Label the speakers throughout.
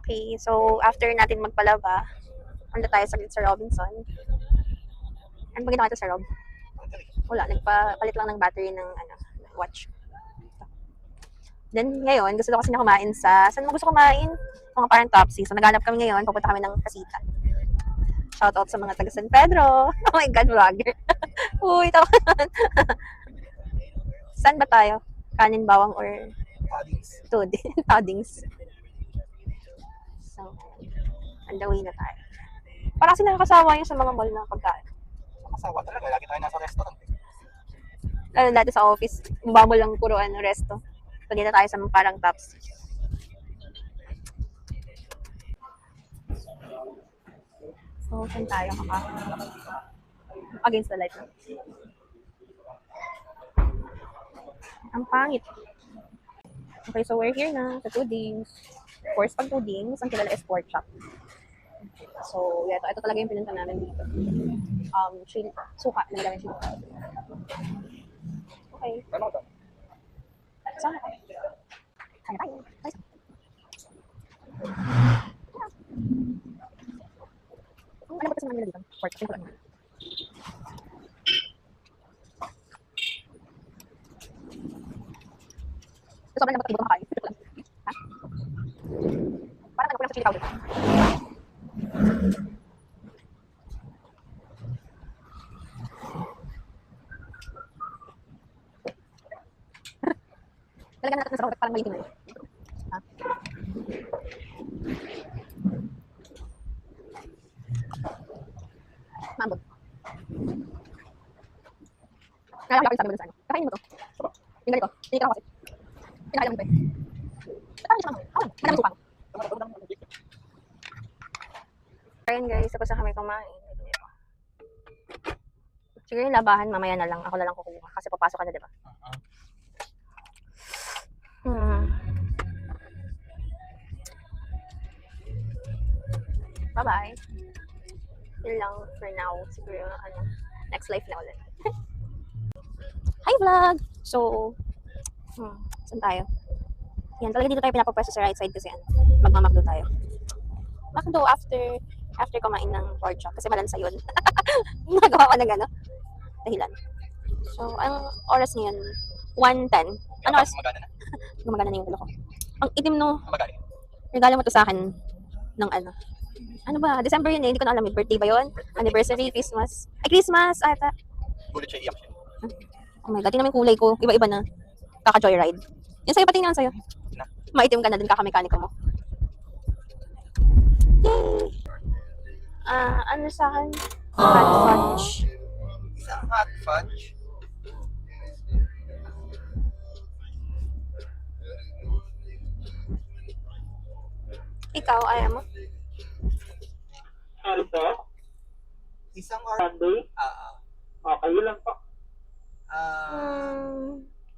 Speaker 1: Okay, so after natin magpalaba, ano tayo sa Robinson. Ano ba ginawa ito sa Rob? Wala, nagpapalit lang ng battery ng watch. Then ngayon, gusto ko kasi na kumain saan mo gusto kumain? Mga parang Topsy. So naghanap kami ngayon, pupunta kami ng Casita. Shoutout sa mga taga San Pedro. Oh my God, vlogger. Uy, tawa naman. Saan ba tayo? Kanin, bawang, or Todings? So, on the way na tayo. Parang kasi nakakasawa yung sa mga mall na pagkain.
Speaker 2: Nakakasawa talaga. Lagi tayo nasa restaurant.
Speaker 1: Lalo dati sa office, mabamo lang puro resto. So, dito tayo sa parang Topsy. So, saan tayo against the light na? Ang pangit. Okay, so we're here na sa Tudings. Of course, pag Tudings, ang kilala is pork chop. So, ito talaga yung pinunta namin dito. Suka, nagdaming chili. Okay. Saan ako? Kaya tayo. Ano ba kasi naman nila dito? Pork chop. Sobrang naman tayo makakain. Ha? Parang ano ko lang sa chili powder. Talaga natin sa bawat parang malitin na yun. Ha? Maambot. Nalaki ako yung sabi mo dun sa ano. Kakainin mo to. Yung ganito. Hindi ka lang kasi. Pinakailan mo ito eh. Saka hindi siya mamang. Madaming supang. Ayun guys, tapos na kami kumain. Siguro yung labahan mamaya na lang. Ako na lang kukuha. Kasi papasok ka na, diba? Bye-bye. Yun lang for now. Siguro next life na ulit. Hi vlog! So, saan tayo? Yan, talaga dito tayo pinapapwesto sa right side kasi magmamakdo tayo. Makdo after kumain ng pork chop kasi malansa yun. Nagawa ko ng dahilan. So, ang oras ngayon, 1:10. Ano oras? Gumagana na yung ulo ko. Ang itim no. Regalo mo to sa akin ng ano ba? December yun eh. Hindi ko na alam. Birthday ba yun? Anniversary, Christmas. Ay, Christmas! Ata.
Speaker 2: Gulit siya, iyak siya.
Speaker 1: Oh my God, tingnan mo yung kulay ko. Iba-iba na. Kaka-joyride. Yan sa'yo, patingin naman sa'yo. Maitim ka na din, kaka-mekaniko mo. Yay! Ano sa akin? Hot fudge.
Speaker 2: Isang hot fudge.
Speaker 1: Ikaw, ayaw mo?
Speaker 3: Ano to?
Speaker 2: Isang
Speaker 3: Sunday? Okay lang po.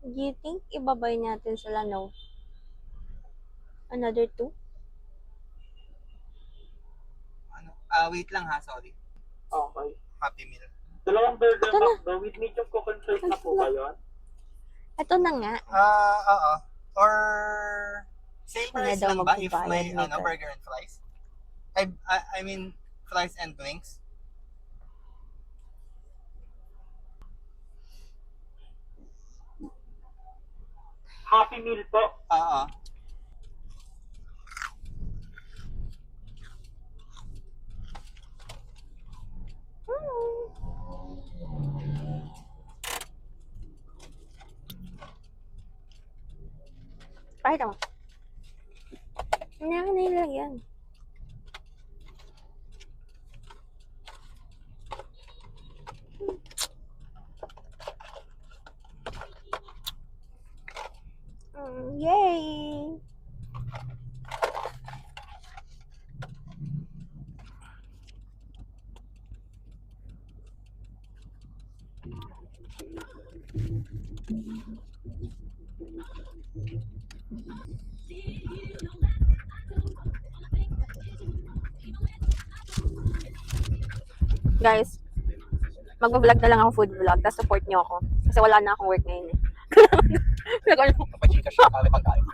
Speaker 1: Do you think ibabay natin sila, no? Another 2?
Speaker 2: Wait lang ha, sorry.
Speaker 3: Okay.
Speaker 2: Happy Meal.
Speaker 3: Dalawang burger
Speaker 1: Ito na.
Speaker 3: McDo with medium coke and fries na po kayo.
Speaker 1: Ito na nga.
Speaker 2: Oo. Or same
Speaker 1: Siya na
Speaker 2: price
Speaker 1: daw
Speaker 2: lang ba if
Speaker 1: magbabayad
Speaker 2: may
Speaker 1: later.
Speaker 2: burger and fries? I mean fries and drinks.
Speaker 3: Happy Meal po.
Speaker 2: Oo.
Speaker 1: Pakita mo. Hindi ako nilagyan. Yay! Guys, mag-vlog na lang ako, food vlog, tapos support nyo ako. Kasi wala na akong work ngayon.
Speaker 2: Kapag chika siya, kami pagkain.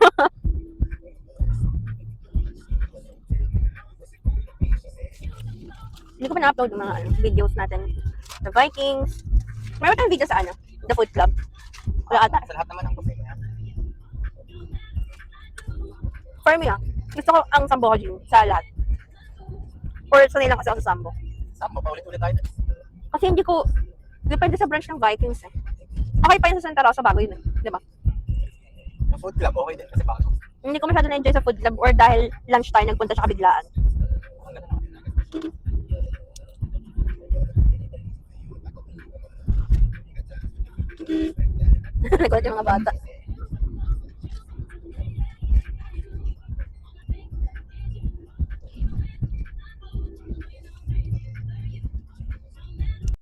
Speaker 1: Hindi ko pa na-upload yung mga videos natin. The Vikings. Meron tayong video sa The Food Club. Wala ata.
Speaker 2: Sa lahat naman ang buffet niya.
Speaker 1: For me gusto ko ang Sambo Gym sa lahat. Or sanay lang kasi ako sa Sambo.
Speaker 2: Sama, paulit-ulit tayo.
Speaker 1: Kasi hindi ko, depende sa branch ng Vikings Okay pa yun sa Santa Rosa, bago yun di ba?
Speaker 2: Yung food club, okay din kasi bago.
Speaker 1: Hindi ko masyado na-enjoy sa Food Club or dahil lunch tayo nagpunta siya kabiglaan. Nagulat yung mga bata.